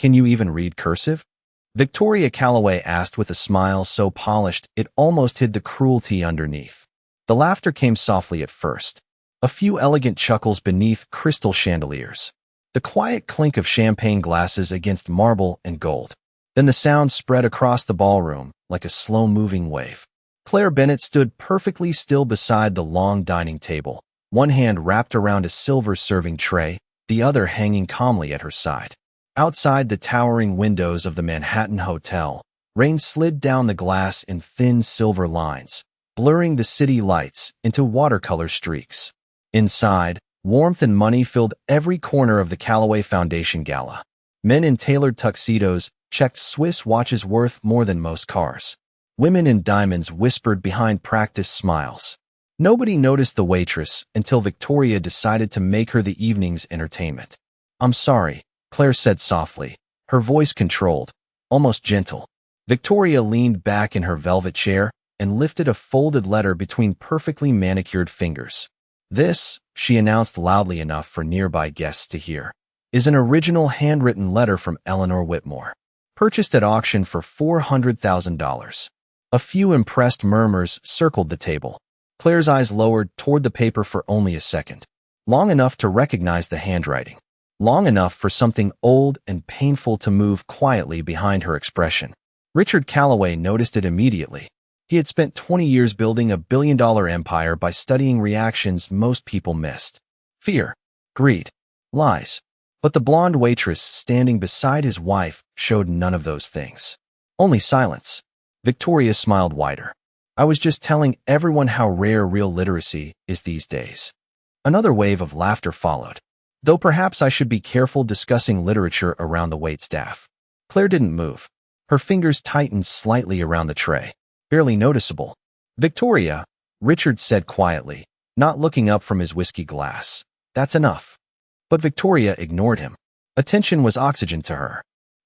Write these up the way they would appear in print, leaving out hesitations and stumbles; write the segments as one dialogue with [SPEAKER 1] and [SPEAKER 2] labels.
[SPEAKER 1] Can you even read cursive? Victoria Calloway asked with a smile so polished it almost hid the cruelty underneath. The laughter came softly at first, a few elegant chuckles beneath crystal chandeliers, the quiet clink of champagne glasses against marble and gold. Then the sound spread across the ballroom like a slow-moving wave. Claire Bennett stood perfectly still beside the long dining table, one hand wrapped around a silver serving tray, the other hanging calmly at her side. Outside the towering windows of the Manhattan Hotel, rain slid down the glass in thin silver lines, blurring the city lights into watercolor streaks. Inside, warmth and money filled every corner of the Calloway Foundation Gala. Men in tailored tuxedos checked Swiss watches worth more than most cars. Women in diamonds whispered behind practiced smiles. Nobody noticed the waitress until Victoria decided to make her the evening's entertainment. "I'm sorry," Claire said softly, her voice controlled, almost gentle. Victoria leaned back in her velvet chair and lifted a folded letter between perfectly manicured fingers. "This," she announced loudly enough for nearby guests to hear, "is an original handwritten letter from Eleanor Whitmore, purchased at auction for $400,000. A few impressed murmurs circled the table. Claire's eyes lowered toward the paper for only a second, long enough to recognize the handwriting, long enough for something old and painful to move quietly behind her expression. Richard Calloway noticed it immediately. He had spent 20 years building a billion-dollar empire by studying reactions most people missed: fear, greed, lies. But the blonde waitress standing beside his wife showed none of those things. Only silence. Victoria smiled wider. "I was just telling everyone how rare real literacy is these days." Another wave of laughter followed, though perhaps I should be careful discussing literature around the waitstaff. Claire didn't move. Her fingers tightened slightly around the tray, barely noticeable. "Victoria," Richard said quietly, not looking up from his whiskey glass, "that's enough." But Victoria ignored him. Attention was oxygen to her.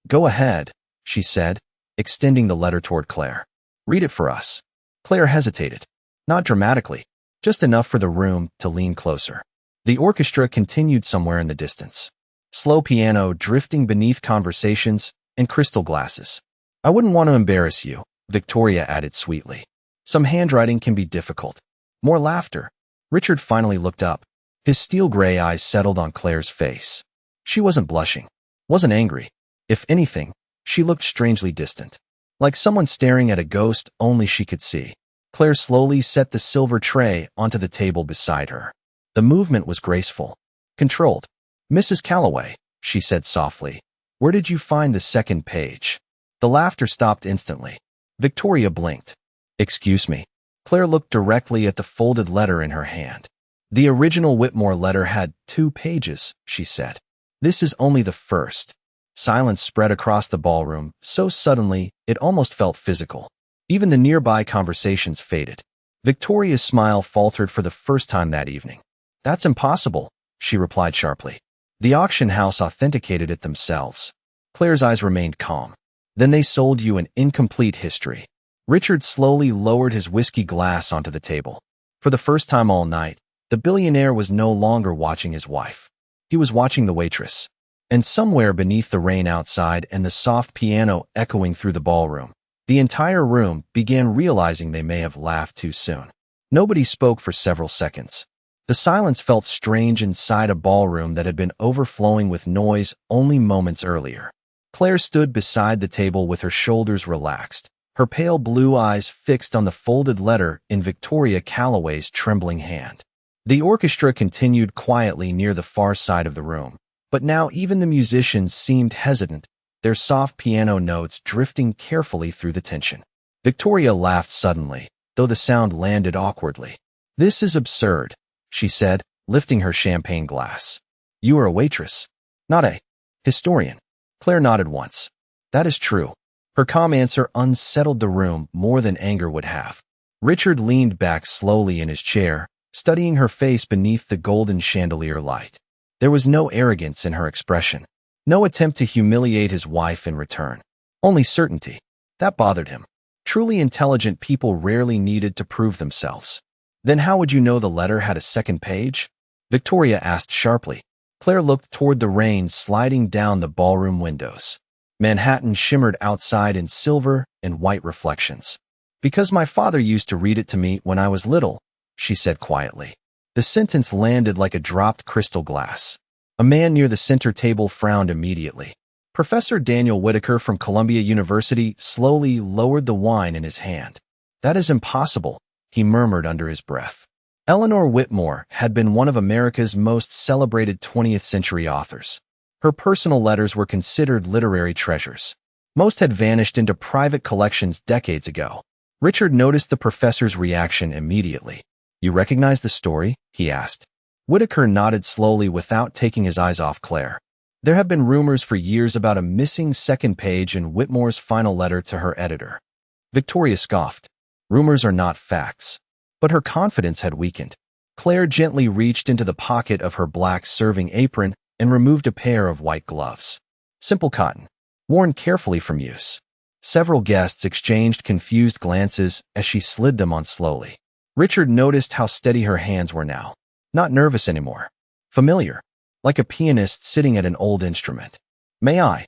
[SPEAKER 1] "Go ahead," she said, extending the letter toward Claire. "Read it for us." Claire hesitated. Not dramatically, just enough for the room to lean closer. The orchestra continued somewhere in the distance. Slow piano drifting beneath conversations and crystal glasses. "I wouldn't want to embarrass you," Victoria added sweetly. "Some handwriting can be difficult." More laughter. Richard finally looked up. His steel-gray eyes settled on Claire's face. She wasn't blushing, wasn't angry. If anything, she looked strangely distant, like someone staring at a ghost only she could see. Claire slowly set the silver tray onto the table beside her. The movement was graceful, controlled. "Mrs. Calloway," she said softly, "where did you find the second page?" The laughter stopped instantly. Victoria blinked. "Excuse me." Claire looked directly at the folded letter in her hand. "The original Whitmore letter had 2 pages, she said. "This is only the first." Silence spread across the ballroom so suddenly it almost felt physical. Even the nearby conversations faded. Victoria's smile faltered for the first time that evening. "That's impossible," she replied sharply. "The auction house authenticated it themselves." Claire's eyes remained calm. "Then they sold you an incomplete history." Richard slowly lowered his whiskey glass onto the table. For the first time all night, the billionaire was no longer watching his wife. He was watching the waitress. And somewhere beneath the rain outside and the soft piano echoing through the ballroom, the entire room began realizing they may have laughed too soon. Nobody spoke for several seconds. The silence felt strange inside a ballroom that had been overflowing with noise only moments earlier. Claire stood beside the table with her shoulders relaxed, her pale blue eyes fixed on the folded letter in Victoria Calloway's trembling hand. The orchestra continued quietly near the far side of the room, but now even the musicians seemed hesitant, their soft piano notes drifting carefully through the tension. Victoria laughed suddenly, though the sound landed awkwardly. "This is absurd," she said, lifting her champagne glass. "You are a waitress, not a historian." Claire nodded once. "That is true." Her calm answer unsettled the room more than anger would have. Richard leaned back slowly in his chair, studying her face beneath the golden chandelier light. There was no arrogance in her expression, no attempt to humiliate his wife in return. Only certainty. That bothered him. Truly intelligent people rarely needed to prove themselves. "Then how would you know the letter had a second page?" Victoria asked sharply. Claire looked toward the rain sliding down the ballroom windows. Manhattan shimmered outside in silver and white reflections. Because my father used to read it to me when I was little, she said quietly. The sentence landed like a dropped crystal glass. A man near the center table frowned immediately. Professor Daniel Whitaker from Columbia University slowly lowered the wine in his hand. That is impossible, he murmured under his breath. Eleanor Whitmore had been one of America's most celebrated 20th century authors. Her personal letters were considered literary treasures. Most had vanished into private collections decades ago. Richard noticed the professor's reaction immediately. You recognize the story? He asked. Whitaker nodded slowly without taking his eyes off Claire. There have been rumors for years about a missing second page in Whitmore's final letter to her editor. Victoria scoffed. Rumors are not facts. But her confidence had weakened. Claire gently reached into the pocket of her black serving apron and removed a pair of white gloves. Simple cotton, worn carefully from use. Several guests exchanged confused glances as she slid them on slowly. Richard noticed how steady her hands were now. Not nervous anymore. Familiar. Like a pianist sitting at an old instrument. May I?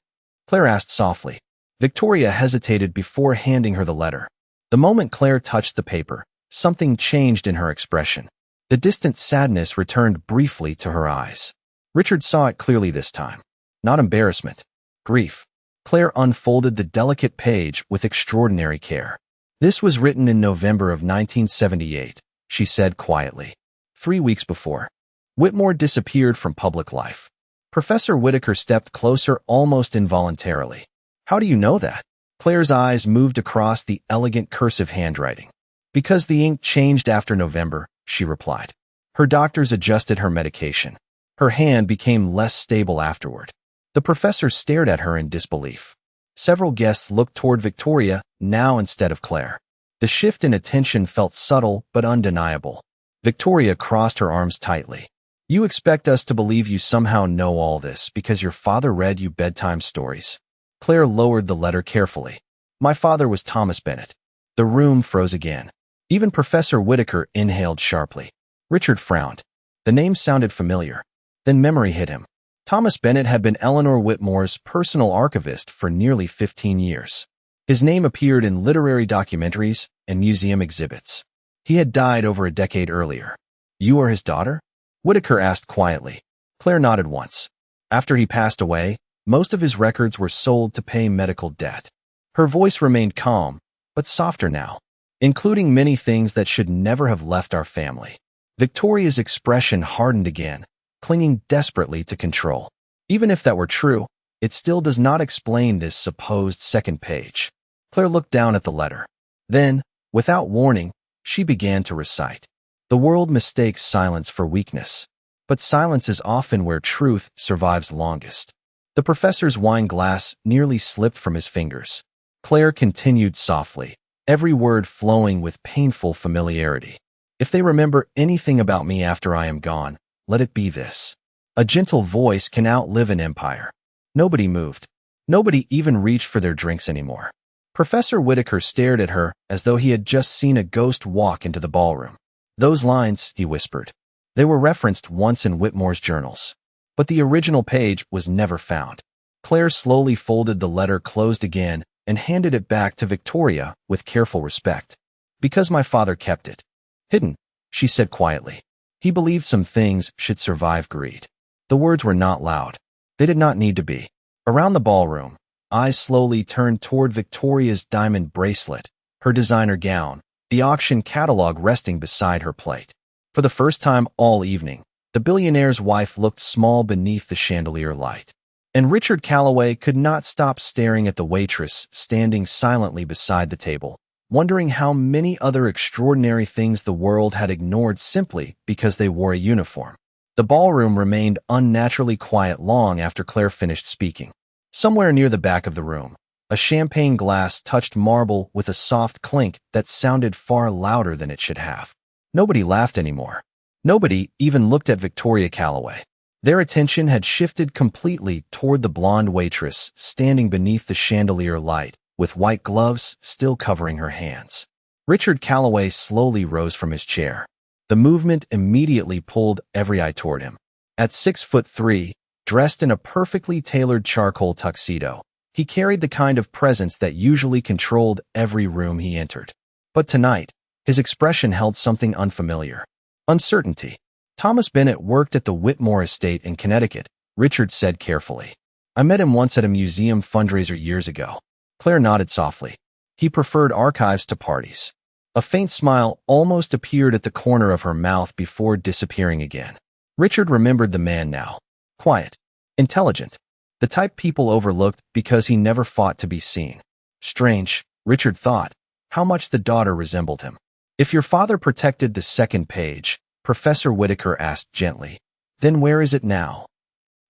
[SPEAKER 1] Claire asked softly. Victoria hesitated before handing her the letter. The moment Claire touched the paper, something changed in her expression. The distant sadness returned briefly to her eyes. Richard saw it clearly this time. Not embarrassment. Grief. Claire unfolded the delicate page with extraordinary care. This was written in November of 1978, she said quietly. 3 weeks before. Whitmore disappeared from public life. Professor Whitaker stepped closer almost involuntarily. How do you know that? Claire's eyes moved across the elegant cursive handwriting. Because the ink changed after November, she replied. Her doctors adjusted her medication. Her hand became less stable afterward. The professor stared at her in disbelief. Several guests looked toward Victoria, now instead of Claire. The shift in attention felt subtle but undeniable. Victoria crossed her arms tightly. You expect us to believe you somehow know all this because your father read you bedtime stories? Claire lowered the letter carefully. My father was Thomas Bennett. The room froze again. Even Professor Whitaker inhaled sharply. Richard frowned. The name sounded familiar. Then memory hit him. Thomas Bennett had been Eleanor Whitmore's personal archivist for nearly 15 years. His name appeared in literary documentaries and museum exhibits. He had died over a decade earlier. You are his daughter? Whitaker asked quietly. Claire nodded once. After he passed away, most of his records were sold to pay medical debt. Her voice remained calm, but softer now, including many things that should never have left our family. Victoria's expression hardened again, clinging desperately to control. Even if that were true, it still does not explain this supposed second page. Claire looked down at the letter. Then, without warning, she began to recite. The world mistakes silence for weakness, but silence is often where truth survives longest. The professor's wine glass nearly slipped from his fingers. Claire continued softly, every word flowing with painful familiarity. If they remember anything about me after I am gone, let it be this. A gentle voice can outlive an empire. Nobody moved. Nobody even reached for their drinks anymore. Professor Whitaker stared at her as though he had just seen a ghost walk into the ballroom. Those lines, he whispered. They were referenced once in Whitmore's journals. But the original page was never found. Claire slowly folded the letter closed again and handed it back to Victoria with careful respect. Because my father kept it. Hidden, she said quietly. He believed some things should survive greed. The words were not loud. They did not need to be. Around the ballroom, eyes slowly turned toward Victoria's diamond bracelet, her designer gown, the auction catalog resting beside her plate. For the first time all evening, the billionaire's wife looked small beneath the chandelier light. And Richard Calloway could not stop staring at the waitress standing silently beside the table, wondering how many other extraordinary things the world had ignored simply because they wore a uniform. The ballroom remained unnaturally quiet long after Claire finished speaking. Somewhere near the back of the room, a champagne glass touched marble with a soft clink that sounded far louder than it should have. Nobody laughed anymore. Nobody even looked at Victoria Calloway. Their attention had shifted completely toward the blonde waitress standing beneath the chandelier light, with white gloves still covering her hands. Richard Calloway slowly rose from his chair. The movement immediately pulled every eye toward him. At 6'3", dressed in a perfectly tailored charcoal tuxedo, He carried the kind of presence that usually controlled every room he entered. But tonight, his expression held something unfamiliar. Uncertainty. Thomas Bennett worked at the Whitmore estate in Connecticut, Richard said carefully. I met him once at a museum fundraiser years ago. Claire nodded softly. He preferred archives to parties. A faint smile almost appeared at the corner of her mouth before disappearing again. Richard remembered the man now. Quiet. Intelligent. The type people overlooked because he never fought to be seen. Strange, Richard thought, how much the daughter resembled him. If your father protected the second page, Professor Whitaker asked gently, then where is it now?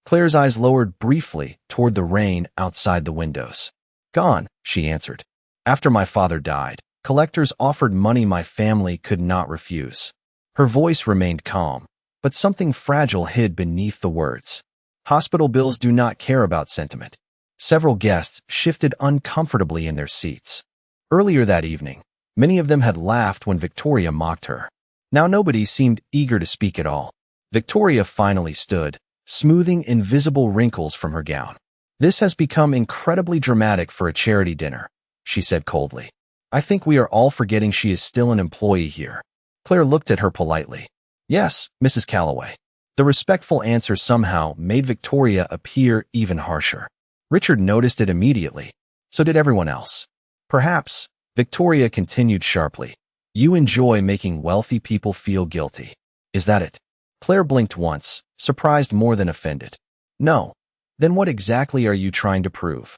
[SPEAKER 1] Claire's eyes lowered briefly toward the rain outside the windows. Gone, she answered. After my father died, collectors offered money my family could not refuse. Her voice remained calm, but something fragile hid beneath the words. Hospital bills do not care about sentiment. Several guests shifted uncomfortably in their seats. Earlier that evening, many of them had laughed when Victoria mocked her. Now nobody seemed eager to speak at all. Victoria finally stood, smoothing invisible wrinkles from her gown. This has become incredibly dramatic for a charity dinner, she said coldly. I think we are all forgetting she is still an employee here. Claire looked at her politely. Yes, Mrs. Calloway. The respectful answer somehow made Victoria appear even harsher. Richard noticed it immediately. So did everyone else. Perhaps, Victoria continued sharply. You enjoy making wealthy people feel guilty. Is that it? Claire blinked once, surprised more than offended. No. Then what exactly are you trying to prove?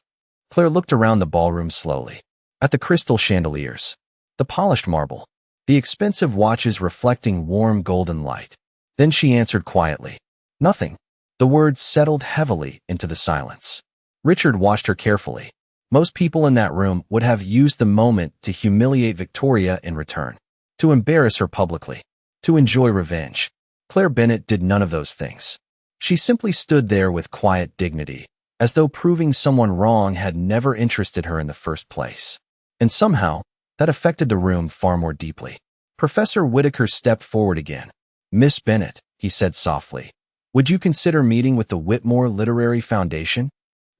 [SPEAKER 1] Claire looked around the ballroom slowly. At the crystal chandeliers, the polished marble, the expensive watches reflecting warm golden light. Then she answered quietly. Nothing. The words settled heavily into the silence. Richard watched her carefully. Most people in that room would have used the moment to humiliate Victoria in return, to embarrass her publicly, to enjoy revenge. Claire Bennett did none of those things. She simply stood there with quiet dignity, as though proving someone wrong had never interested her in the first place. And somehow, that affected the room far more deeply. Professor Whitaker stepped forward again. Miss Bennett, he said softly, would you consider meeting with the Whitmore Literary Foundation?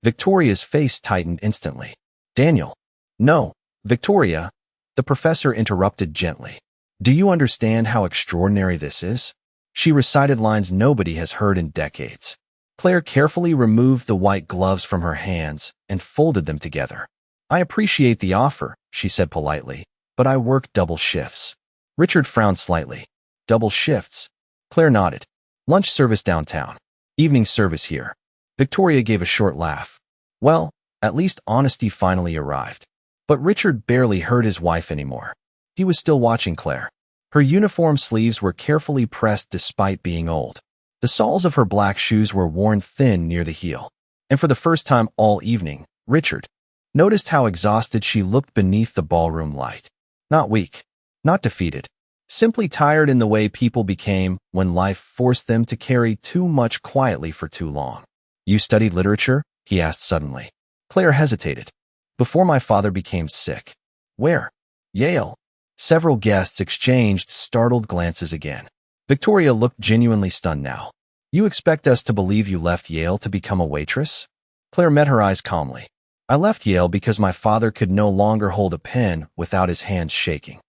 [SPEAKER 1] Victoria's face tightened instantly. Daniel. No, Victoria, the professor interrupted gently. Do you understand how extraordinary this is? She recited lines nobody has heard in decades. Claire carefully removed the white gloves from her hands and folded them together. I appreciate the offer, she said politely, but I work double shifts. Richard frowned slightly. Double shifts? Claire nodded. Lunch service downtown. Evening service here. Victoria gave a short laugh. Well, at least honesty finally arrived. But Richard barely heard his wife anymore. He was still watching Claire. Her uniform sleeves were carefully pressed despite being old. The soles of her black shoes were worn thin near the heel. And for the first time all evening, Richard noticed how exhausted she looked beneath the ballroom light. Not weak, not defeated, simply tired in the way people became when life forced them to carry too much quietly for too long. You studied literature? He asked suddenly. Claire hesitated. Before my father became sick. Where? Yale. Several guests exchanged startled glances again. Victoria looked genuinely stunned now. You expect us to believe you left Yale to become a waitress? Claire met her eyes calmly. I left Yale because my father could no longer hold a pen without his hands shaking.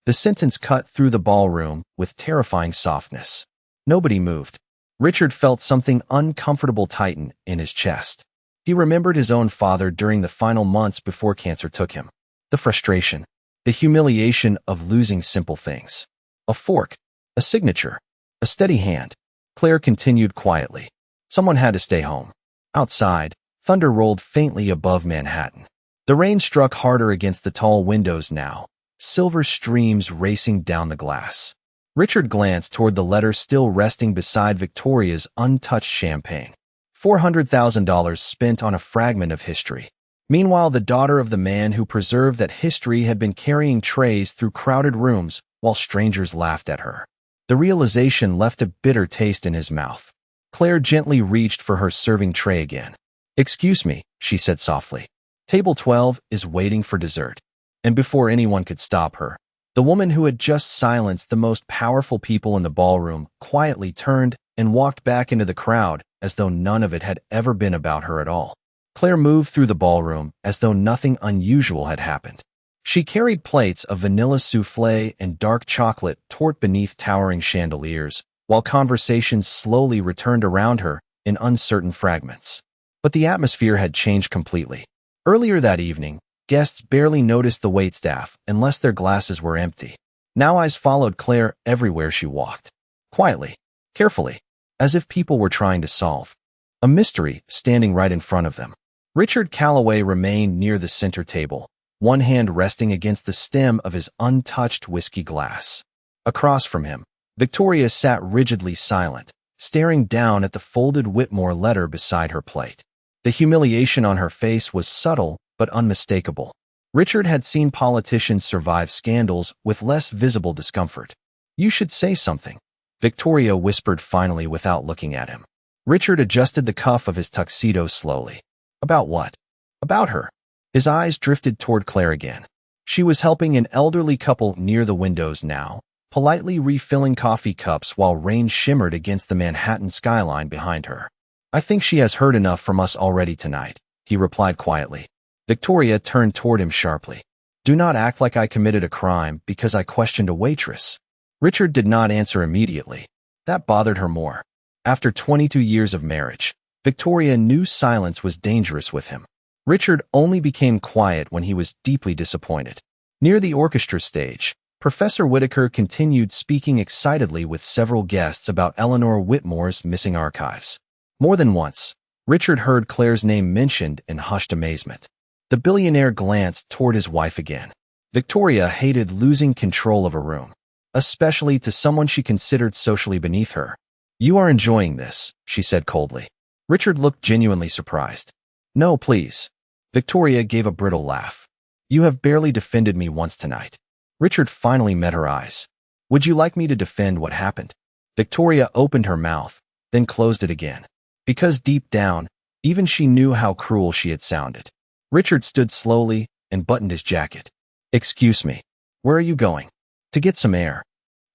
[SPEAKER 1] The sentence cut through the ballroom with terrifying softness. Nobody moved. Richard felt something uncomfortable tighten in his chest. He remembered his own father during the final months before cancer took him. The frustration, the humiliation of losing simple things. A fork, a signature, a steady hand. Claire continued quietly. Someone had to stay home. Outside, thunder rolled faintly above Manhattan. The rain struck harder against the tall windows now, silver streams racing down the glass. Richard glanced toward the letter still resting beside Victoria's untouched champagne. $400,000 spent on a fragment of history. Meanwhile, the daughter of the man who preserved that history had been carrying trays through crowded rooms while strangers laughed at her. The realization left a bitter taste in his mouth. Claire gently reached for her serving tray again. Excuse me, she said softly. Table 12 is waiting for dessert. And before anyone could stop her, the woman who had just silenced the most powerful people in the ballroom quietly turned and walked back into the crowd as though none of it had ever been about her at all. Claire moved through the ballroom as though nothing unusual had happened. She carried plates of vanilla soufflé and dark chocolate tort beneath towering chandeliers, while conversations slowly returned around her in uncertain fragments. But the atmosphere had changed completely. Earlier that evening, guests barely noticed the waitstaff unless their glasses were empty. Now eyes followed Claire everywhere she walked. Quietly, carefully, as if people were trying to solve a mystery standing right in front of them. Richard Calloway remained near the center table, one hand resting against the stem of his untouched whiskey glass. Across from him, Victoria sat rigidly silent, staring down at the folded Whitmore letter beside her plate. The humiliation on her face was subtle but unmistakable. Richard had seen politicians survive scandals with less visible discomfort. "You should say something," Victoria whispered finally without looking at him. Richard adjusted the cuff of his tuxedo slowly. "About what?" "About her." His eyes drifted toward Claire again. She was helping an elderly couple near the windows now, politely refilling coffee cups while rain shimmered against the Manhattan skyline behind her. "I think she has heard enough from us already tonight," he replied quietly. Victoria turned toward him sharply. "Do not act like I committed a crime because I questioned a waitress." Richard did not answer immediately. That bothered her more. After 22 years of marriage, Victoria knew silence was dangerous with him. Richard only became quiet when he was deeply disappointed. Near the orchestra stage, Professor Whitaker continued speaking excitedly with several guests about Eleanor Whitmore's missing archives. More than once, Richard heard Claire's name mentioned in hushed amazement. The billionaire glanced toward his wife again. Victoria hated losing control of a room, especially to someone she considered socially beneath her. "You are enjoying this," she said coldly. Richard looked genuinely surprised. "No, please." Victoria gave a brittle laugh. "You have barely defended me once tonight." Richard finally met her eyes. "Would you like me to defend what happened?" Victoria opened her mouth, then closed it again. Because deep down, even she knew how cruel she had sounded. Richard stood slowly and buttoned his jacket. "Excuse me. Where are you going?" "To get some air."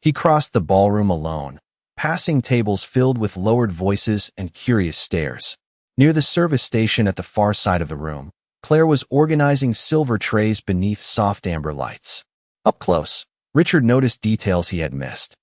[SPEAKER 1] He crossed the ballroom alone, passing tables filled with lowered voices and curious stares. Near the service station at the far side of the room, Claire was organizing silver trays beneath soft amber lights. Up close, Richard noticed details he had missed.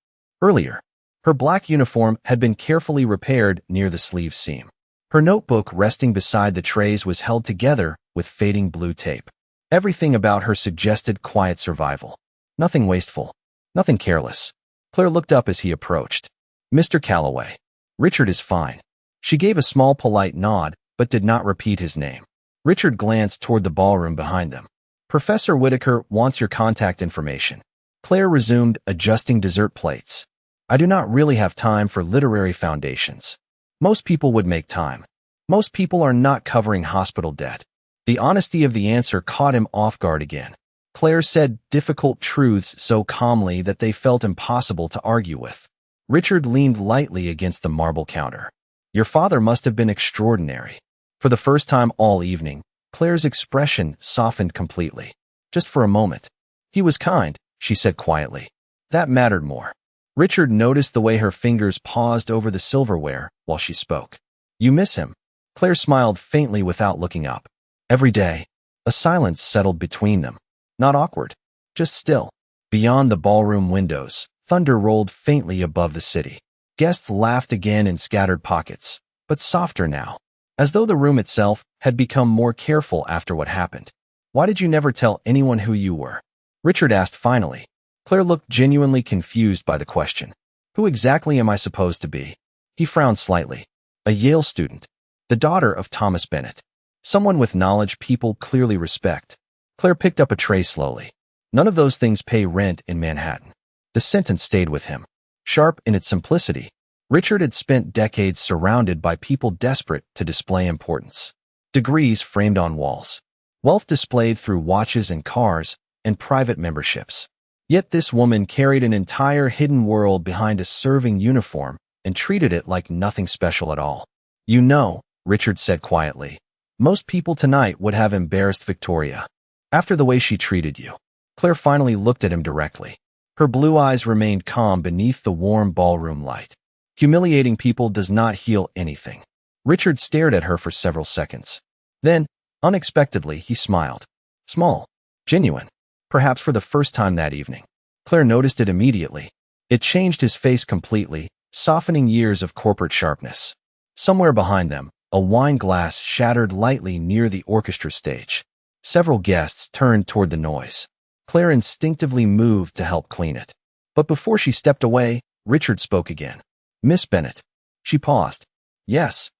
[SPEAKER 1] Earlier, her black uniform had been carefully repaired near the sleeve seam. Her notebook resting beside the trays was held together with fading blue tape. Everything about her suggested quiet survival. Nothing wasteful, nothing careless. Claire looked up as he approached. "Mr. Calloway." "Richard is fine." She gave a small polite nod, but did not repeat his name. Richard glanced toward the ballroom behind them. "Professor Whitaker wants your contact information." Claire resumed adjusting dessert plates. "I do not really have time for literary foundations." Most people would make time. Most people are not covering hospital debt. The honesty of the answer caught him off guard again. Claire said difficult truths so calmly that they felt impossible to argue with. Richard leaned lightly against the marble counter. "Your father must have been extraordinary." For the first time all evening, Claire's expression softened completely. Just for a moment. "He was kind," she said quietly. That mattered more. Richard noticed the way her fingers paused over the silverware while she spoke. "You miss him?" Claire smiled faintly without looking up. "Every day." A silence settled between them. Not awkward, just still. Beyond the ballroom windows, thunder rolled faintly above the city. Guests laughed again in scattered pockets, but softer now, as though the room itself had become more careful after what happened. "Why did you never tell anyone who you were?" Richard asked finally. Claire looked genuinely confused by the question. "Who exactly am I supposed to be?" He frowned slightly. "A Yale student. The daughter of Thomas Bennett. Someone with knowledge people clearly respect." Claire picked up a tray slowly. "None of those things pay rent in Manhattan." The sentence stayed with him, sharp in its simplicity. Richard had spent decades surrounded by people desperate to display importance. Degrees framed on walls. Wealth displayed through watches and cars, and private memberships. Yet this woman carried an entire hidden world behind a serving uniform and treated it like nothing special at all. "You know," Richard said quietly, "most people tonight would have embarrassed Victoria. After the way she treated you." Claire finally looked at him directly. Her blue eyes remained calm beneath the warm ballroom light. "Humiliating people does not heal anything." Richard stared at her for several seconds. Then, unexpectedly, he smiled. Small. Genuine. Perhaps for the first time that evening. Claire noticed it immediately. It changed his face completely, softening years of corporate sharpness. Somewhere behind them, a wine glass shattered lightly near the orchestra stage. Several guests turned toward the noise. Claire instinctively moved to help clean it. But before she stepped away, Richard spoke again. Miss Bennet. She paused. Yes.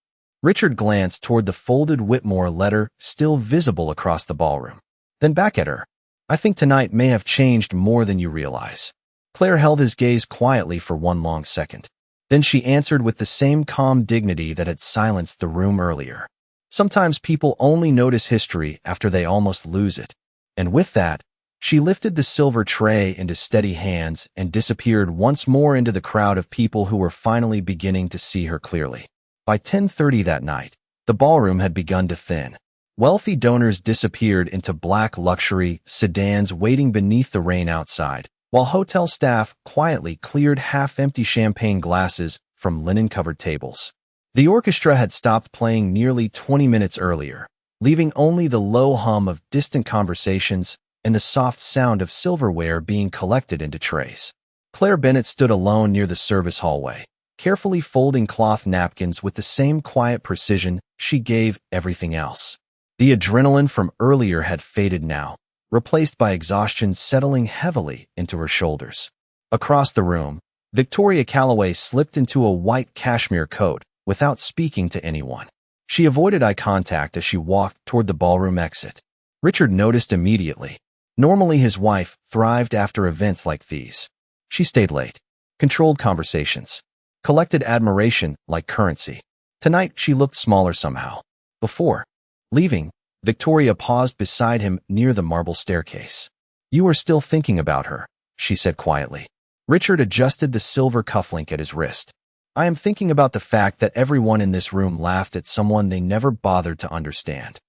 [SPEAKER 1] Richard glanced toward the folded Whitmore letter still visible across the ballroom. Then back at her. I think tonight may have changed more than you realize. Claire held his gaze quietly for one long second. Then she answered with the same calm dignity that had silenced the room earlier. Sometimes people only notice history after they almost lose it. And with that, she lifted the silver tray into steady hands and disappeared once more into the crowd of people who were finally beginning to see her clearly. By 10:30 that night, the ballroom had begun to thin. Wealthy donors disappeared into black luxury sedans waiting beneath the rain outside, while hotel staff quietly cleared half-empty champagne glasses from linen-covered tables. The orchestra had stopped playing nearly 20 minutes earlier, leaving only the low hum of distant conversations and the soft sound of silverware being collected into trays. Claire Bennet stood alone near the service hallway, carefully folding cloth napkins with the same quiet precision she gave everything else. The adrenaline from earlier had faded now, replaced by exhaustion settling heavily into her shoulders. Across the room, Victoria Calloway slipped into a white cashmere coat without speaking to anyone. She avoided eye contact as she walked toward the ballroom exit. Richard noticed immediately. Normally his wife thrived after events like these. She stayed late, controlled conversations, collected admiration like currency. Tonight she looked smaller somehow. Before leaving, Victoria paused beside him near the marble staircase. You are still thinking about her, she said quietly. Richard adjusted the silver cufflink at his wrist. I am thinking about the fact that everyone in this room laughed at someone they never bothered to understand.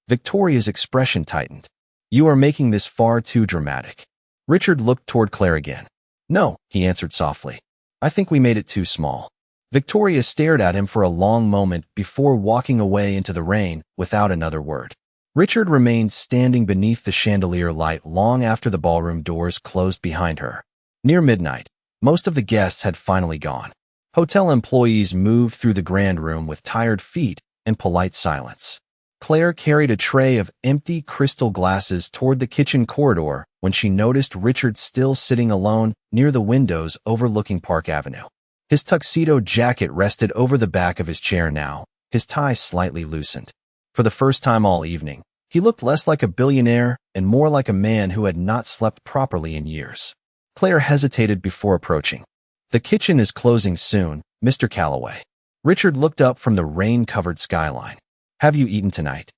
[SPEAKER 1] Victoria's expression tightened. You are making this far too dramatic. Richard looked toward Claire again. No, he answered softly. I think we made it too small. Victoria stared at him for a long moment before walking away into the rain without another word. Richard remained standing beneath the chandelier light long after the ballroom doors closed behind her. Near midnight, most of the guests had finally gone. Hotel employees moved through the grand room with tired feet and polite silence. Claire carried a tray of empty crystal glasses toward the kitchen corridor when she noticed Richard still sitting alone near the windows overlooking Park Avenue. His tuxedo jacket rested over the back of his chair now, his tie slightly loosened. For the first time all evening, he looked less like a billionaire and more like a man who had not slept properly in years. Claire hesitated before approaching. The kitchen is closing soon, Mr. Calloway. Richard looked up from the rain-covered skyline. Have you eaten tonight?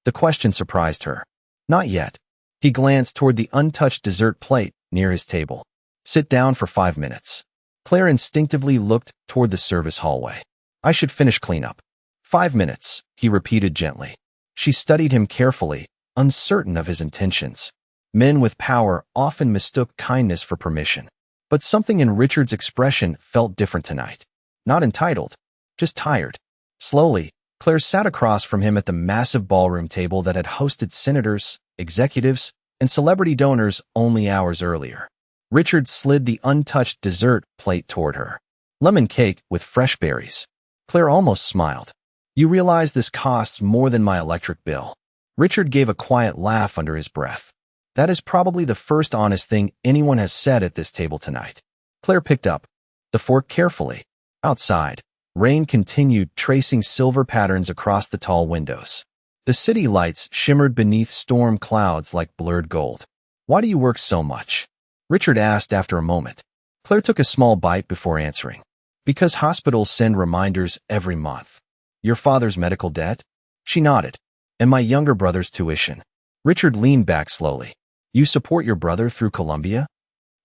[SPEAKER 1] The question surprised her. Not yet. He glanced toward the untouched dessert plate near his table. Sit down for 5 minutes. Claire instinctively looked toward the service hallway. I should finish cleanup. 5 minutes, he repeated gently. She studied him carefully, uncertain of his intentions. Men with power often mistook kindness for permission. But something in Richard's expression felt different tonight. Not entitled, just tired. Slowly, Claire sat across from him at the massive ballroom table that had hosted senators, executives, and celebrity donors only hours earlier. Richard slid the untouched dessert plate toward her. Lemon cake with fresh berries. Claire almost smiled. You realize this costs more than my electric bill. Richard gave a quiet laugh under his breath. That is probably the first honest thing anyone has said at this table tonight. Claire picked up the fork carefully. Outside, rain continued tracing silver patterns across the tall windows. The city lights shimmered beneath storm clouds like blurred gold. Why do you work so much? Richard asked after a moment. Claire took a small bite before answering. Because hospitals send reminders every month. Your father's medical debt? She nodded. And my younger brother's tuition. Richard leaned back slowly. You support your brother through Columbia?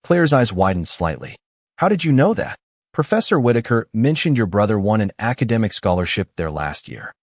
[SPEAKER 1] Claire's eyes widened slightly. How did you know that? Professor Whitaker mentioned your brother won an academic scholarship there last year.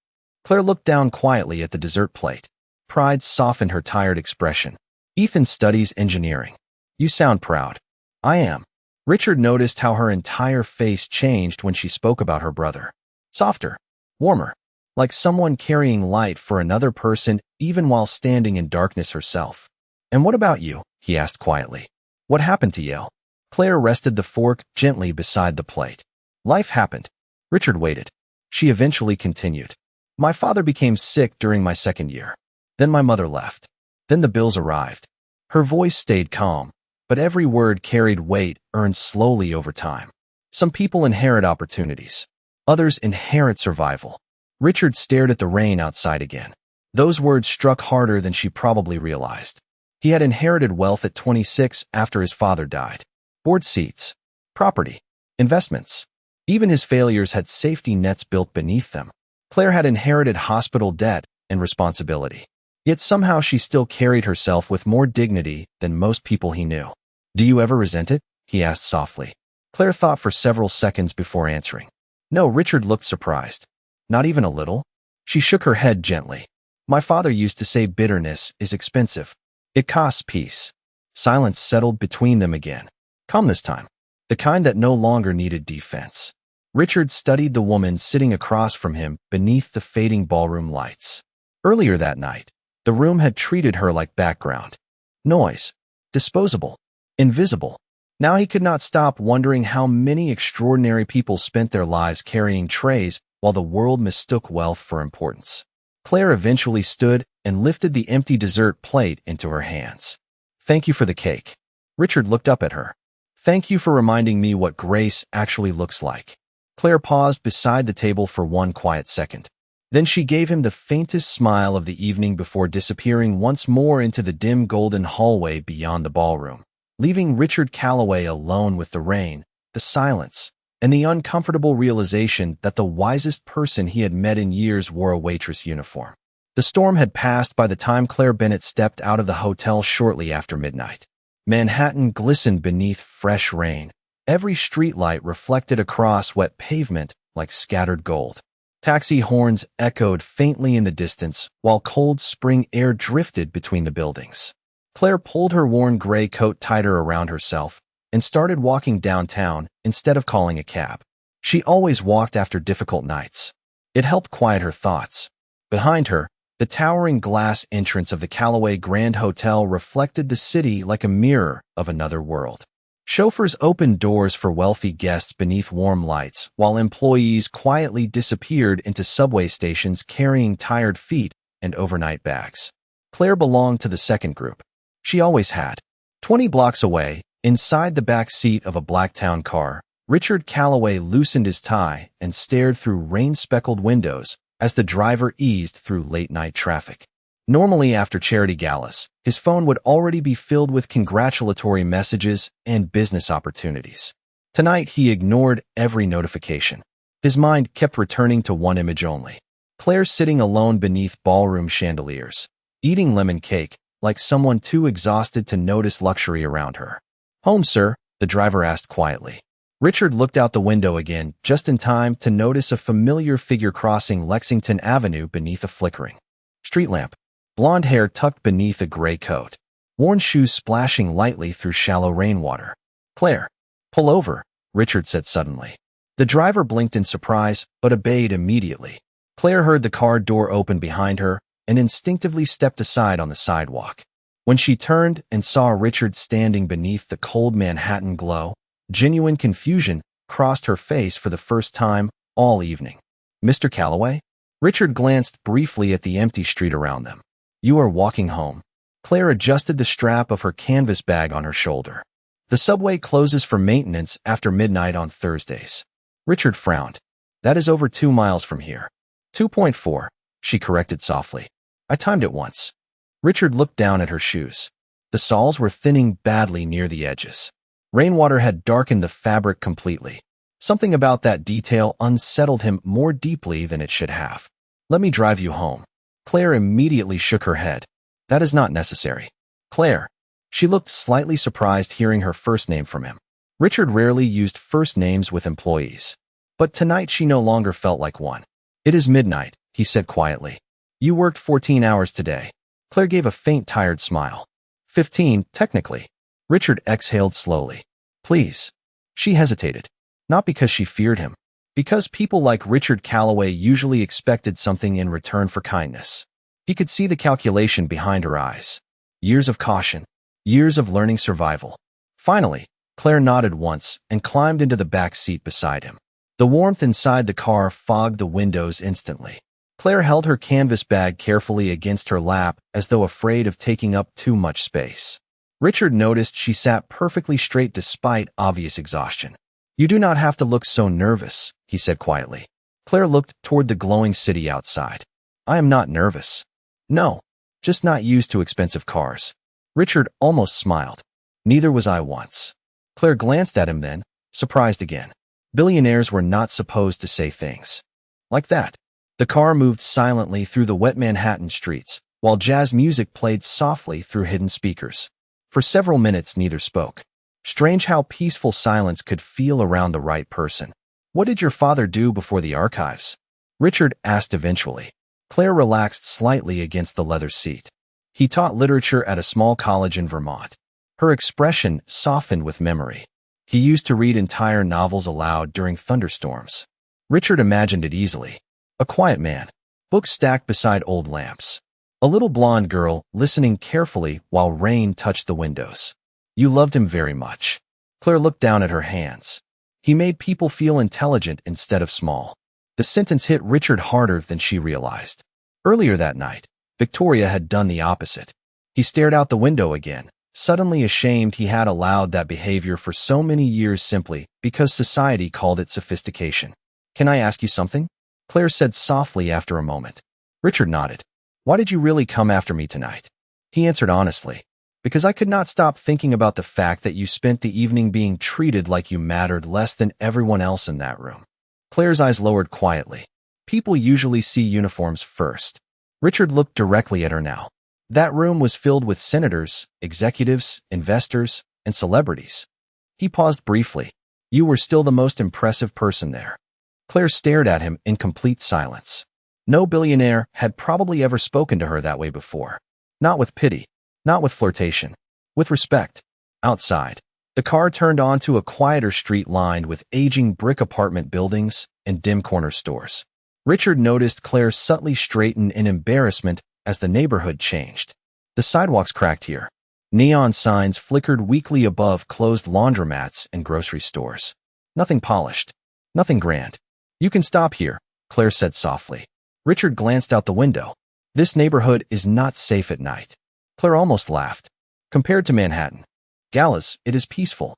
[SPEAKER 1] Claire looked down quietly at the dessert plate. Pride softened her tired expression. Ethan studies engineering. You sound proud. I am. Richard noticed how her entire face changed when she spoke about her brother. Softer. Warmer. like someone carrying light for another person even while standing in darkness herself. "And what about you?" he asked quietly. "What happened to you?" Claire rested the fork gently beside the plate. "Life happened." Richard waited. She eventually continued. "My father became sick during my second year. Then my mother left. Then the bills arrived." Her voice stayed calm, but every word carried weight earned slowly over time. Some people inherit opportunities. Others inherit survival. Richard stared at the rain outside again. Those words struck harder than she probably realized. He had inherited wealth at 26 after his father died. Board seats, property, investments. Even his failures had safety nets built beneath them. Claire had inherited hospital debt and responsibility. Yet somehow she still carried herself with more dignity than most people he knew. "Do you ever resent it?" he asked softly. Claire thought for several seconds before answering. No, Richard looked surprised. "Not even a little?" She shook her head gently. "My father used to say bitterness is expensive. It costs peace." Silence settled between them again. Calm this time. The kind that no longer needed defense. Richard studied the woman sitting across from him beneath the fading ballroom lights. Earlier that night, the room had treated her like background. Noise. Disposable. Invisible. Now he could not stop wondering how many extraordinary people spent their lives carrying trays while the world mistook wealth for importance. Claire eventually stood and lifted the empty dessert plate into her hands. "Thank you for the cake." Richard looked up at her. "Thank you for reminding me what grace actually looks like." Claire paused beside the table for one quiet second. Then she gave him the faintest smile of the evening before disappearing once more into the dim golden hallway beyond the ballroom, leaving Richard Calloway alone with the rain, the silence, and the uncomfortable realization that the wisest person he had met in years wore a waitress uniform. The storm had passed by the time Claire Bennett stepped out of the hotel shortly after midnight. Manhattan glistened beneath fresh rain. Every streetlight reflected across wet pavement like scattered gold. Taxi horns echoed faintly in the distance, while cold spring air drifted between the buildings. Claire pulled her worn gray coat tighter around herself and started walking downtown instead of calling a cab. She always walked after difficult nights. It helped quiet her thoughts. Behind her, the towering glass entrance of the Calloway Grand Hotel reflected the city like a mirror of another world. Chauffeurs opened doors for wealthy guests beneath warm lights, while employees quietly disappeared into subway stations carrying tired feet and overnight bags. Claire belonged to the second group. She always had. 20 blocks away, inside the back seat of a Blacktown car, Richard Calloway loosened his tie and stared through rain-speckled windows as the driver eased through late-night traffic. Normally after charity galas, his phone would already be filled with congratulatory messages and business opportunities. Tonight he ignored every notification. His mind kept returning to one image only. Claire sitting alone beneath ballroom chandeliers, eating lemon cake like someone too exhausted to notice luxury around her. "Home, sir?" the driver asked quietly. Richard looked out the window again, just in time to notice a familiar figure crossing Lexington Avenue beneath a flickering street lamp. Blonde hair tucked beneath a gray coat. Worn shoes splashing lightly through shallow rainwater. "Claire, pull over," Richard said suddenly. The driver blinked in surprise, but obeyed immediately. Claire heard the car door open behind her and instinctively stepped aside on the sidewalk. When she turned and saw Richard standing beneath the cold Manhattan glow, genuine confusion crossed her face for the first time all evening. "Mr. Calloway?" Richard glanced briefly at the empty street around them. "You are walking home." Claire adjusted the strap of her canvas bag on her shoulder. "The subway closes for maintenance after midnight on Thursdays." Richard frowned. "That is over 2 miles from here." 2.4, she corrected softly. "I timed it once." Richard looked down at her shoes. The soles were thinning badly near the edges. Rainwater had darkened the fabric completely. Something about that detail unsettled him more deeply than it should have. "Let me drive you home." Claire immediately shook her head. "That is not necessary." "Claire." She looked slightly surprised hearing her first name from him. Richard rarely used first names with employees. But tonight she no longer felt like one. "It is midnight," he said quietly. "You worked 14 hours today." Claire gave a faint, tired smile. 15, technically. Richard exhaled slowly. "Please." She hesitated. Not because she feared him, Because people like Richard Calloway usually expected something in return for kindness. He could see the calculation behind her eyes. Years of caution. Years of learning survival. Finally, Claire nodded once and climbed into the back seat beside him. The warmth inside the car fogged the windows instantly. Claire held her canvas bag carefully against her lap as though afraid of taking up too much space. Richard noticed she sat perfectly straight despite obvious exhaustion. "You do not have to look so nervous," he said quietly. Claire looked toward the glowing city outside. "I am not nervous. No, just not used to expensive cars." Richard almost smiled. "Neither was I once." Claire glanced at him then, surprised again. Billionaires were not supposed to say things like that. The car moved silently through the wet Manhattan streets, while jazz music played softly through hidden speakers. For several minutes neither spoke. Strange how peaceful silence could feel around the right person. "What did your father do before the archives?" Richard asked eventually. Claire relaxed slightly against the leather seat. "He taught literature at a small college in Vermont." Her expression softened with memory. "He used to read entire novels aloud during thunderstorms." Richard imagined it easily. A quiet man. Books stacked beside old lamps. A little blonde girl listening carefully while rain touched the windows. "You loved him very much." Claire looked down at her hands. "He made people feel intelligent instead of small." The sentence hit Richard harder than she realized. Earlier that night, Victoria had done the opposite. He stared out the window again, suddenly ashamed he had allowed that behavior for so many years simply because society called it sophistication. "Can I ask you something?" Claire said softly after a moment. Richard nodded. "Why did you really come after me tonight?" He answered honestly. "Because I could not stop thinking about the fact that you spent the evening being treated like you mattered less than everyone else in that room." Claire's eyes lowered quietly. People usually see uniforms first. Richard looked directly at her now. That room was filled with senators, executives, investors, and celebrities. He paused briefly. "You were still the most impressive person there." Claire stared at him in complete silence. No billionaire had probably ever spoken to her that way before. Not with pity, not with flirtation, with respect. Outside, the car turned onto a quieter street lined with aging brick apartment buildings and dim corner stores. Richard noticed Claire subtly straighten in embarrassment as the neighborhood changed. The sidewalks cracked here. Neon signs flickered weakly above closed laundromats and grocery stores. Nothing polished, nothing grand. "You can stop here," Claire said softly. Richard glanced out the window. "This neighborhood is not safe at night." Claire almost laughed. "Compared to Manhattan, Gallus, it is peaceful."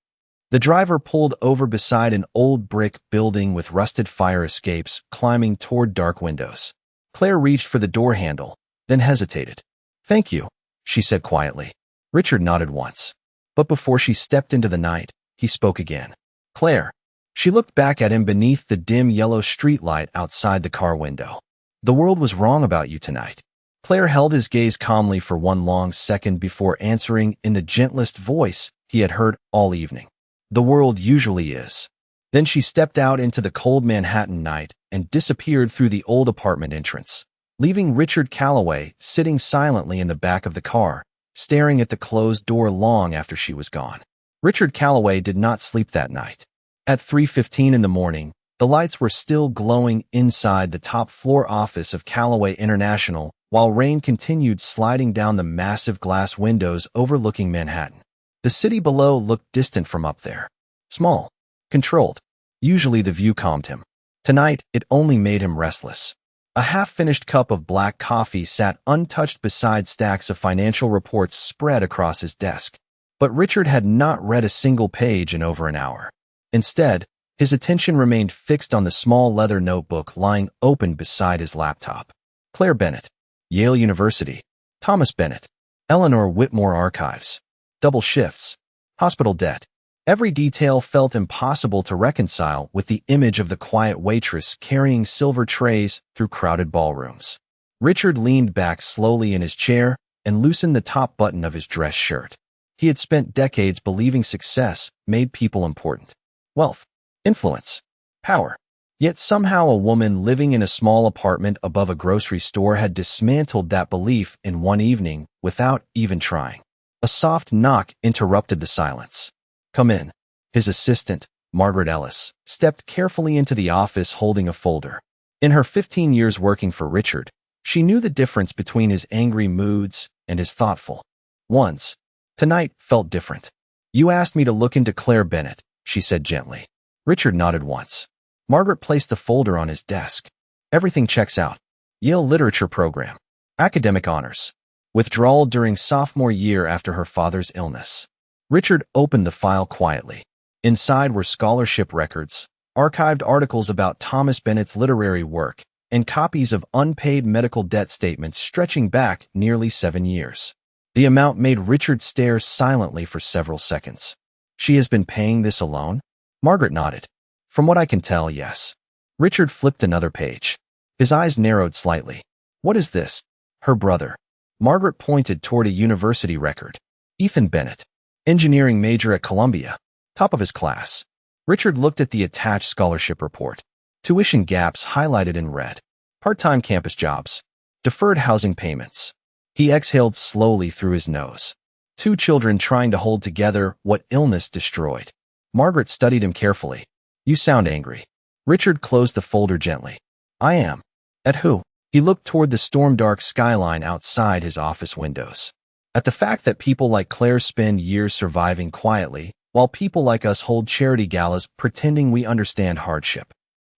[SPEAKER 1] The driver pulled over beside an old brick building with rusted fire escapes climbing toward dark windows. Claire reached for the door handle, then hesitated. "Thank you," she said quietly. Richard nodded once. But before she stepped into the night, he spoke again. "Claire." She looked back at him beneath the dim yellow streetlight outside the car window. "The world was wrong about you tonight." Claire held his gaze calmly for one long second before answering in the gentlest voice he had heard all evening. "The world usually is." Then she stepped out into the cold Manhattan night and disappeared through the old apartment entrance, leaving Richard Calloway sitting silently in the back of the car, staring at the closed door long after she was gone. Richard Calloway did not sleep that night. At 3:15 in the morning, the lights were still glowing inside the top-floor office of Calloway International while rain continued sliding down the massive glass windows overlooking Manhattan. The city below looked distant from up there. Small, controlled. Usually the view calmed him. Tonight, it only made him restless. A half-finished cup of black coffee sat untouched beside stacks of financial reports spread across his desk. But Richard had not read a single page in over an hour. Instead, his attention remained fixed on the small leather notebook lying open beside his laptop. Claire Bennett, Yale University. Thomas Bennett, Eleanor Whitmore Archives. Double shifts. Hospital debt. Every detail felt impossible to reconcile with the image of the quiet waitress carrying silver trays through crowded ballrooms. Richard leaned back slowly in his chair and loosened the top button of his dress shirt. He had spent decades believing success made people important. Wealth, influence, power. Yet somehow a woman living in a small apartment above a grocery store had dismantled that belief in one evening without even trying. A soft knock interrupted the silence. "Come in," his assistant, Margaret Ellis, stepped carefully into the office holding a folder. In her 15 years working for Richard, she knew the difference between his angry moods and his thoughtful ones. Tonight felt different. You asked me to look into Claire Bennett, she said gently. Richard nodded once. Margaret placed the folder on his desk. Everything checks out. Yale Literature Program. Academic honors. Withdrawal during sophomore year after her father's illness. Richard opened the file quietly. Inside were scholarship records, archived articles about Thomas Bennett's literary work, and copies of unpaid medical debt statements stretching back nearly 7 years. The amount made Richard stare silently for several seconds. She has been paying this alone? Margaret nodded. From what I can tell, yes. Richard flipped another page. His eyes narrowed slightly. What is this? Her brother. Margaret pointed toward a university record. Ethan Bennett. Engineering major at Columbia. Top of his class. Richard looked at the attached scholarship report. Tuition gaps highlighted in red. Part-time campus jobs. Deferred housing payments. He exhaled slowly through his nose. 2 children trying to hold together what illness destroyed. Margaret studied him carefully. You sound angry. Richard closed the folder gently. I am. At who? He looked toward the storm-dark skyline outside his office windows. At the fact that people like Claire spend years surviving quietly, while people like us hold charity galas pretending we understand hardship.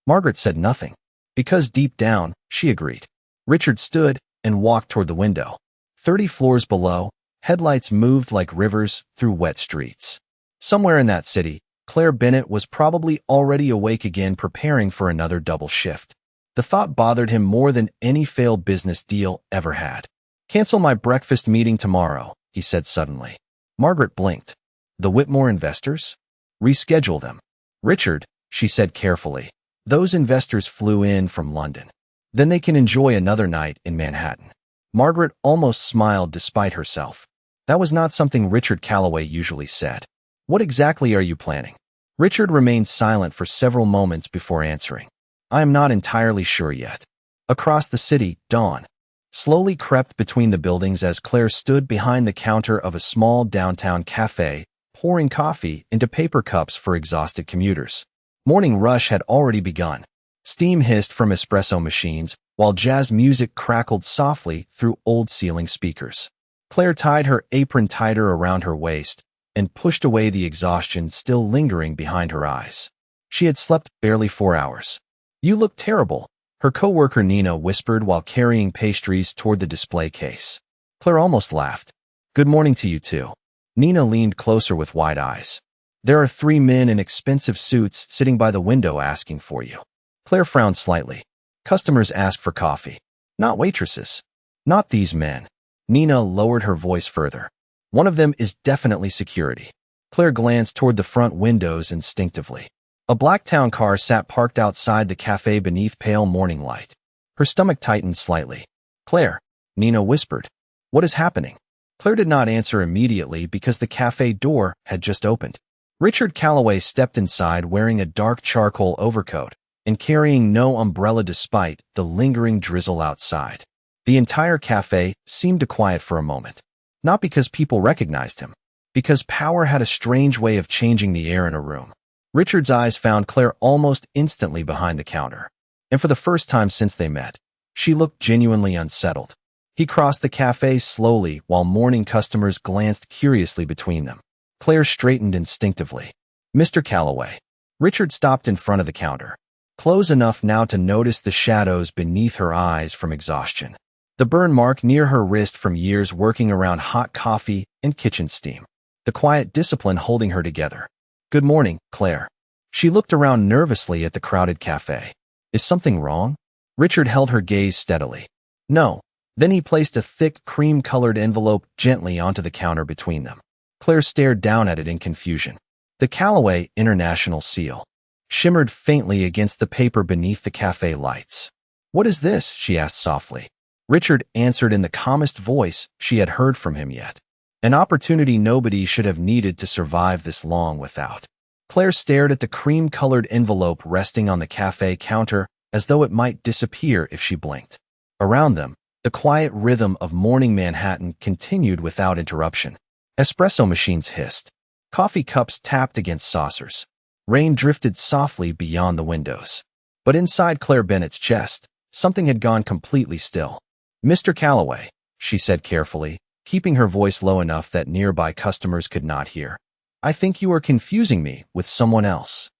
[SPEAKER 1] Margaret said nothing. Because deep down, she agreed. Richard stood and walked toward the window. 30 floors below, headlights moved like rivers through wet streets. Somewhere in that city, Claire Bennett was probably already awake again preparing for another double shift. The thought bothered him more than any failed business deal ever had. Cancel my breakfast meeting tomorrow, he said suddenly. Margaret blinked. The Whitmore investors? Reschedule them. Richard, she said carefully. Those investors flew in from London. Then they can enjoy another night in Manhattan. Margaret almost smiled despite herself. That was not something Richard Calloway usually said. What exactly are you planning? Richard remained silent for several moments before answering. I am not entirely sure yet. Across the city, dawn slowly crept between the buildings as Claire stood behind the counter of a small downtown cafe, pouring coffee into paper cups for exhausted commuters. Morning rush had already begun. Steam hissed from espresso machines, while jazz music crackled softly through old ceiling speakers. Claire tied her apron tighter around her waist and pushed away the exhaustion still lingering behind her eyes. She had slept barely 4 hours. You look terrible, her coworker Nina whispered while carrying pastries toward the display case. Claire almost laughed. Good morning to you too. Nina leaned closer with wide eyes. There are 3 men in expensive suits sitting by the window asking for you. Claire frowned slightly. Customers ask for coffee. Not waitresses. Not these men. Nina lowered her voice further. One of them is definitely security. Claire glanced toward the front windows instinctively. A black town car sat parked outside the cafe beneath pale morning light. Her stomach tightened slightly. Claire, Nina whispered. What is happening? Claire did not answer immediately because the cafe door had just opened. Richard Calloway stepped inside wearing a dark charcoal overcoat and carrying no umbrella despite the lingering drizzle outside. The entire cafe seemed to quiet for a moment. Not because people recognized him, because power had a strange way of changing the air in a room. Richard's eyes found Claire almost instantly behind the counter, and for the first time since they met, she looked genuinely unsettled. He crossed the cafe slowly while morning customers glanced curiously between them. Claire straightened instinctively. Mr. Calloway. Richard stopped in front of the counter, close enough now to notice the shadows beneath her eyes from exhaustion. The burn mark near her wrist from years working around hot coffee and kitchen steam. The quiet discipline holding her together. Good morning, Claire. She looked around nervously at the crowded cafe. Is something wrong? Richard held her gaze steadily. No. Then he placed a thick, cream-colored envelope gently onto the counter between them. Claire stared down at it in confusion. The Calloway International seal shimmered faintly against the paper beneath the cafe lights. What is this? She asked softly. Richard answered in the calmest voice she had heard from him yet. An opportunity nobody should have needed to survive this long without. Claire stared at the cream-colored envelope resting on the cafe counter as though it might disappear if she blinked. Around them, the quiet rhythm of morning Manhattan continued without interruption. Espresso machines hissed. Coffee cups tapped against saucers. Rain drifted softly beyond the windows. But inside Claire Bennett's chest, something had gone completely still. "Mr. Calloway," she said carefully, keeping her voice low enough that nearby customers could not hear. "I think you are confusing me with someone else."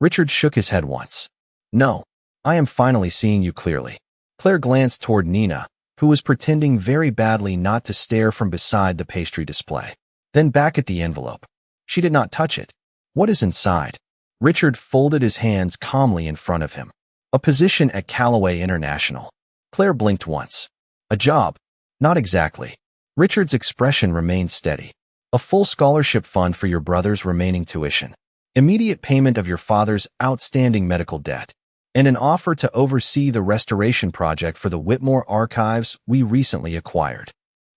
[SPEAKER 1] Richard shook his head once. "No, I am finally seeing you clearly." Claire glanced toward Nina, who was pretending very badly not to stare from beside the pastry display. Then back at the envelope. She did not touch it. "What is inside?" Richard folded his hands calmly in front of him. "A position at Callaway International." Claire blinked once. "A job?" "Not exactly." Richard's expression remained steady. "A full scholarship fund for your brother's remaining tuition. Immediate payment of your father's outstanding medical debt. And an offer to oversee the restoration project for the Whitmore archives we recently acquired."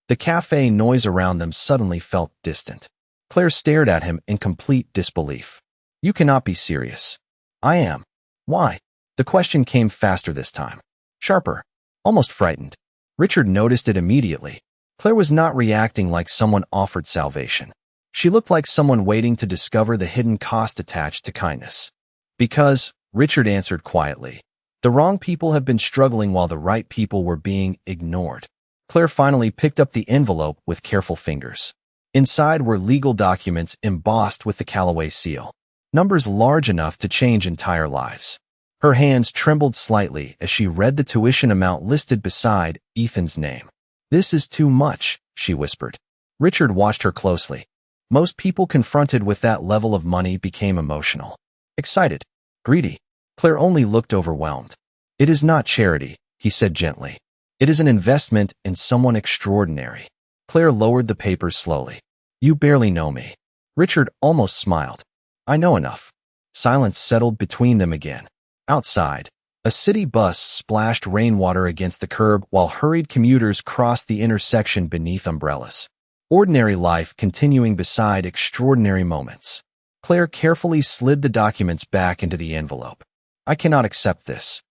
[SPEAKER 1] The cafe noise around them suddenly felt distant. Claire stared at him in complete disbelief. "You cannot be serious." "I am." "Why?" The question came faster this time. Sharper. Almost frightened. Richard noticed it immediately. Claire was not reacting like someone offered salvation. She looked like someone waiting to discover the hidden cost attached to kindness. "Because," Richard answered quietly, "the wrong people have been struggling while the right people were being ignored." Claire finally picked up the envelope with careful fingers. Inside were legal documents embossed with the Callaway seal. Numbers large enough to change entire lives. Her hands trembled slightly as she read the tuition amount listed beside Ethan's name. "This is too much," she whispered. Richard watched her closely. Most people confronted with that level of money became emotional. Excited. Greedy. Claire only looked overwhelmed. "It is not charity," he said gently. "It is an investment in someone extraordinary." Claire lowered the papers slowly. "You barely know me." Richard almost smiled. "I know enough." Silence settled between them again. Outside, a city bus splashed rainwater against the curb while hurried commuters crossed the intersection beneath umbrellas. Ordinary life continuing beside extraordinary moments. Claire carefully slid the documents back into the envelope. "I cannot accept this."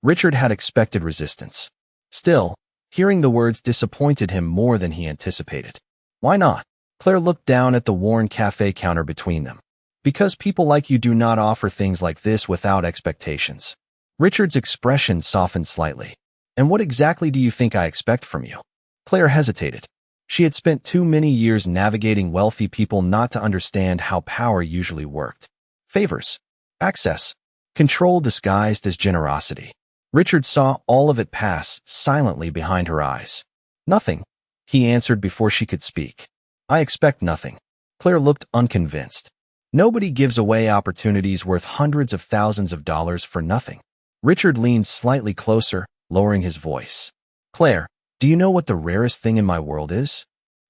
[SPEAKER 1] Richard had expected resistance. Still, hearing the words disappointed him more than he anticipated. "Why not?" Claire looked down at the worn cafe counter between them. "Because people like you do not offer things like this without expectations." Richard's expression softened slightly. "And what exactly do you think I expect from you?" Claire hesitated. She had spent too many years navigating wealthy people not to understand how power usually worked. Favors. Access. Control disguised as generosity. Richard saw all of it pass silently behind her eyes. "Nothing," he answered before she could speak. "I expect nothing." Claire looked unconvinced. Nobody gives away opportunities worth hundreds of thousands of dollars for nothing. Richard leaned slightly closer, lowering his voice. "Claire, do you know what the rarest thing in my world is?"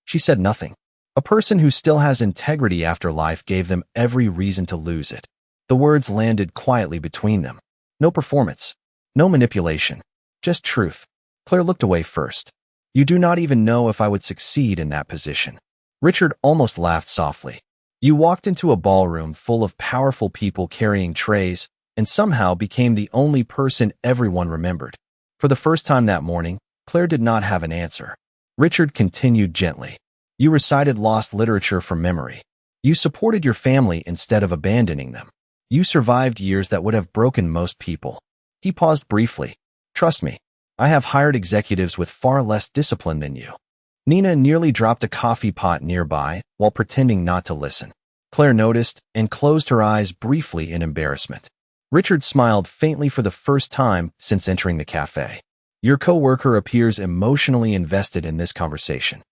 [SPEAKER 1] She said nothing. "A person who still has integrity after life gave them every reason to lose it." The words landed quietly between them. No performance. No manipulation. Just truth. Claire looked away first. "You do not even know if I would succeed in that position." Richard almost laughed softly. "You walked into a ballroom full of powerful people carrying trays and somehow became the only person everyone remembered." For the first time that morning, Claire did not have an answer. Richard continued gently. "You recited lost literature from memory. You supported your family instead of abandoning them. You survived years that would have broken most people." He paused briefly. "Trust me, I have hired executives with far less discipline than you." Nina nearly dropped a coffee pot nearby while pretending not to listen. Claire noticed and closed her eyes briefly in embarrassment. Richard smiled faintly for the first time since entering the cafe. "Your coworker appears emotionally invested in this conversation."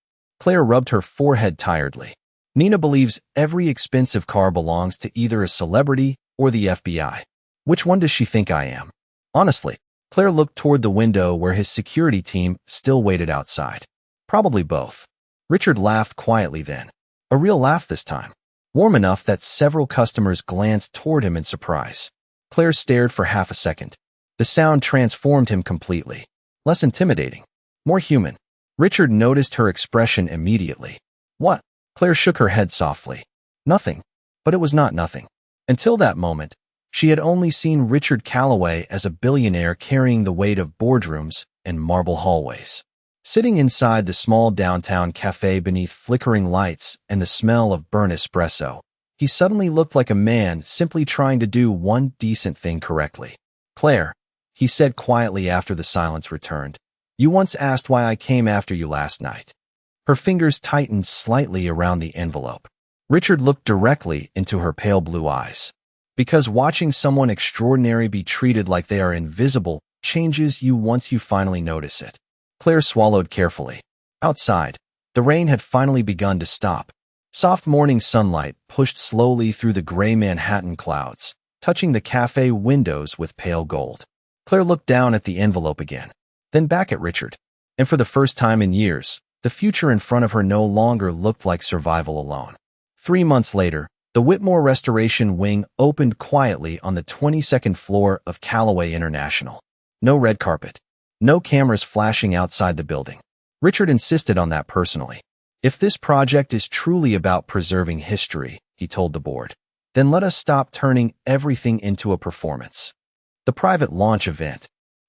[SPEAKER 1] Claire rubbed her forehead tiredly. "Nina believes every expensive car belongs to either a celebrity or the FBI. Which one does she think I am?" Honestly, Claire looked toward the window where his security team still waited outside. "Probably both." Richard laughed quietly then. A real laugh this time. Warm enough that several customers glanced toward him in surprise. Claire stared for half a second. The sound transformed him completely. Less intimidating. More human. Richard noticed her expression immediately. "What?" Claire shook her head softly. "Nothing." But it was not nothing. Until that moment, she had only seen Richard Calloway as a billionaire carrying the weight of boardrooms and marble hallways. Sitting inside the small downtown cafe beneath flickering lights and the smell of burnt espresso, He suddenly looked like a man simply trying to do one decent thing correctly. "Claire," he said quietly after the silence returned, "you once asked why I came after you last night." Her fingers tightened slightly around the envelope. Richard looked directly into her pale blue eyes. "Because watching someone extraordinary be treated like they are invisible changes you once you finally notice it." Claire swallowed carefully. Outside, the rain had finally begun to stop. Soft morning sunlight pushed slowly through the gray Manhattan clouds, touching the cafe windows with pale gold. Claire looked down at the envelope again, then back at Richard. And for the first time in years, the future in front of her no longer looked like survival alone. 3 months later, the Whitmore Restoration Wing opened quietly on the 22nd floor of Callaway International. No red carpet. No cameras flashing outside the building. Richard insisted on that personally. "If this project is truly about preserving history," he told the board, "then let us stop turning everything into a performance." The private launch event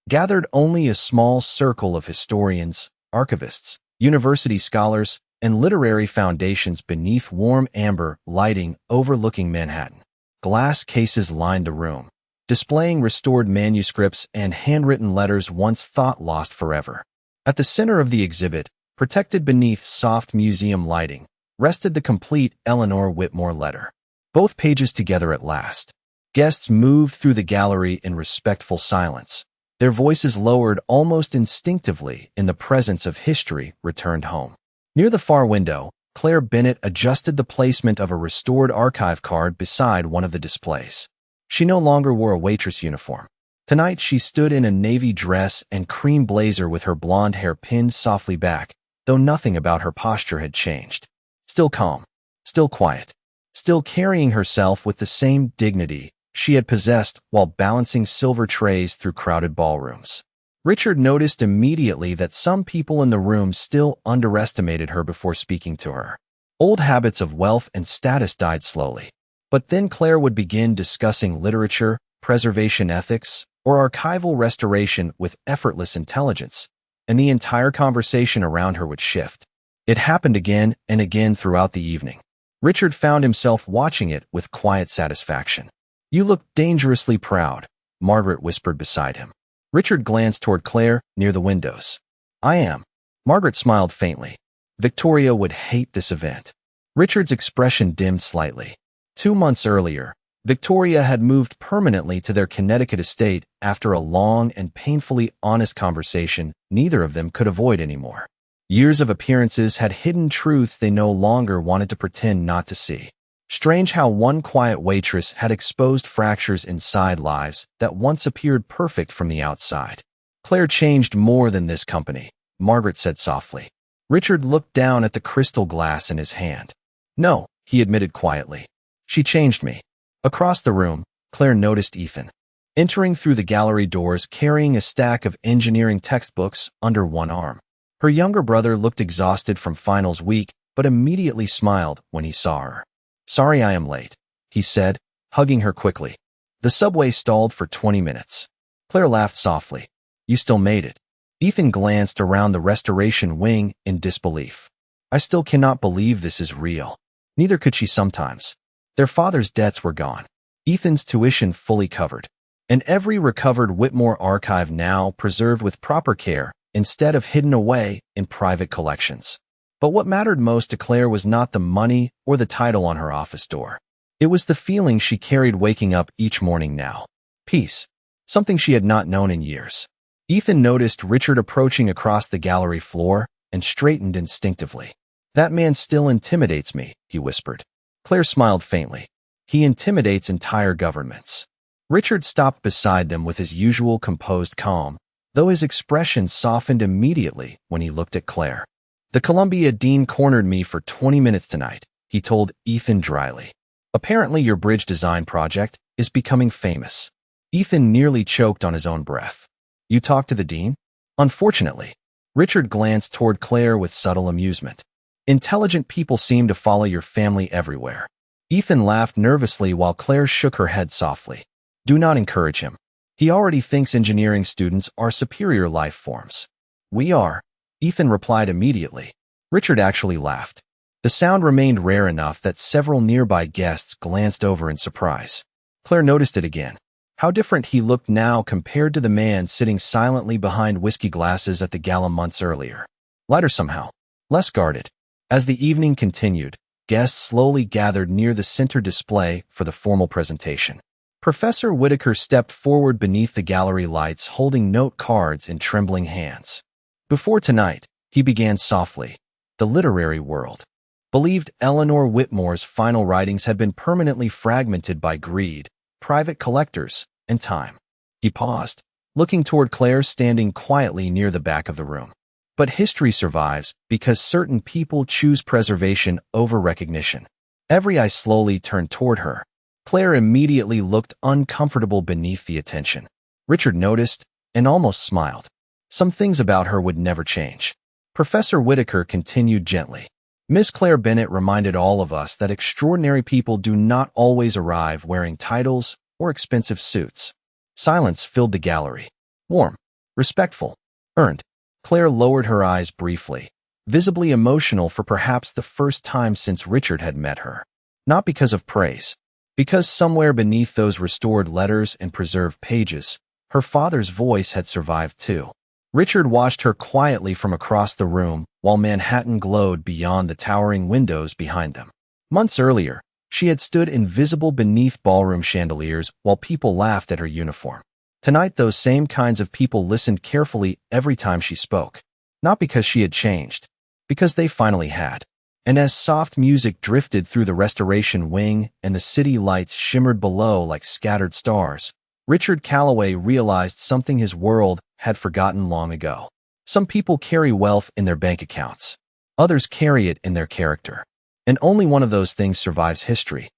[SPEAKER 1] gathered only a small circle of historians, archivists, university scholars, and literary foundations beneath warm amber lighting overlooking Manhattan. Glass cases lined the room, displaying restored manuscripts and handwritten letters once thought lost forever. At the center of the exhibit, protected beneath soft museum lighting, rested the complete Eleanor Whitmore letter. Both pages together at last. Guests moved through the gallery in respectful silence, their voices lowered almost instinctively in the presence of history returned home. Near the far window, Claire Bennett adjusted the placement of a restored archive card beside one of the displays. She no longer wore a waitress uniform. Tonight she stood in a navy dress and cream blazer with her blonde hair pinned softly back, though nothing about her posture had changed. Still calm, still quiet, still carrying herself with the same dignity she had possessed while balancing silver trays through crowded ballrooms. Richard noticed immediately that some people in the room still underestimated her before speaking to her. Old habits of wealth and status died slowly. But then Claire would begin discussing literature, preservation ethics, or archival restoration with effortless intelligence, and the entire conversation around her would shift. It happened again and again throughout the evening. Richard found himself watching it with quiet satisfaction. "You look dangerously proud," Margaret whispered beside him. Richard glanced toward Claire near the windows. "I am." Margaret smiled faintly. Victoria would hate this event. Richard's expression dimmed slightly. 2 months earlier, Victoria had moved permanently to their Connecticut estate after a long and painfully honest conversation neither of them could avoid anymore. Years of appearances had hidden truths they no longer wanted to pretend not to see. Strange how one quiet waitress had exposed fractures inside lives that once appeared perfect from the outside. "Claire changed more than this company," Margaret said softly. Richard looked down at the crystal glass in his hand. "No," he admitted quietly. "She changed me." Across the room, Claire noticed Ethan, entering through the gallery doors carrying a stack of engineering textbooks under one arm. Her younger brother looked exhausted from finals week, but immediately smiled when he saw her. "Sorry I am late," he said, hugging her quickly. "The subway stalled for 20 minutes. Claire laughed softly. "You still made it." Ethan glanced around the restoration wing in disbelief. "I still cannot believe this is real." Neither could she sometimes. Their father's debts were gone, Ethan's tuition fully covered, and every recovered Whitmore archive now preserved with proper care instead of hidden away in private collections. But what mattered most to Claire was not the money or the title on her office door. It was the feeling she carried waking up each morning now. Peace. Something she had not known in years. Ethan noticed Richard approaching across the gallery floor and straightened instinctively. "That man still intimidates me," he whispered. Claire smiled faintly. "He intimidates entire governments." Richard stopped beside them with his usual composed calm, though his expression softened immediately when he looked at Claire. "The Columbia dean cornered me for 20 minutes tonight," he told Ethan dryly. "Apparently your bridge design project is becoming famous." Ethan nearly choked on his own breath. "You talked to the dean?" "Unfortunately." Richard glanced toward Claire with subtle amusement. "Intelligent people seem to follow your family everywhere." Ethan laughed nervously while Claire shook her head softly. "Do not encourage him. He already thinks engineering students are superior life forms." "We are," Ethan replied immediately. Richard actually laughed. The sound remained rare enough that several nearby guests glanced over in surprise. Claire noticed it again. How different he looked now compared to the man sitting silently behind whiskey glasses at the gala months earlier. Lighter somehow. Less guarded. As the evening continued, guests slowly gathered near the center display for the formal presentation. Professor Whitaker stepped forward beneath the gallery lights, holding note cards in trembling hands. Before tonight, he began softly. The literary world believed Eleanor Whitmore's final writings had been permanently fragmented by greed, private collectors, and time. He paused, looking toward Claire standing quietly near the back of the room. But history survives because certain people choose preservation over recognition. Every eye slowly turned toward her. Claire immediately looked uncomfortable beneath the attention. Richard noticed and almost smiled. Some things about her would never change. Professor Whitaker continued gently. Miss Claire Bennett reminded all of us that extraordinary people do not always arrive wearing titles or expensive suits. Silence filled the gallery. Warm, respectful, earned. Claire lowered her eyes briefly, visibly emotional for perhaps the first time since Richard had met her. Not because of praise, because somewhere beneath those restored letters and preserved pages, her father's voice had survived too. Richard watched her quietly from across the room while Manhattan glowed beyond the towering windows behind them. Months earlier, she had stood invisible beneath ballroom chandeliers while people laughed at her uniform. Tonight, those same kinds of people listened carefully every time she spoke. Not because she had changed, because they finally had. And as soft music drifted through the restoration wing and the city lights shimmered below like scattered stars, Richard Calloway realized something his world had forgotten long ago. Some people carry wealth in their bank accounts. Others carry it in their character. And only one of those things survives history.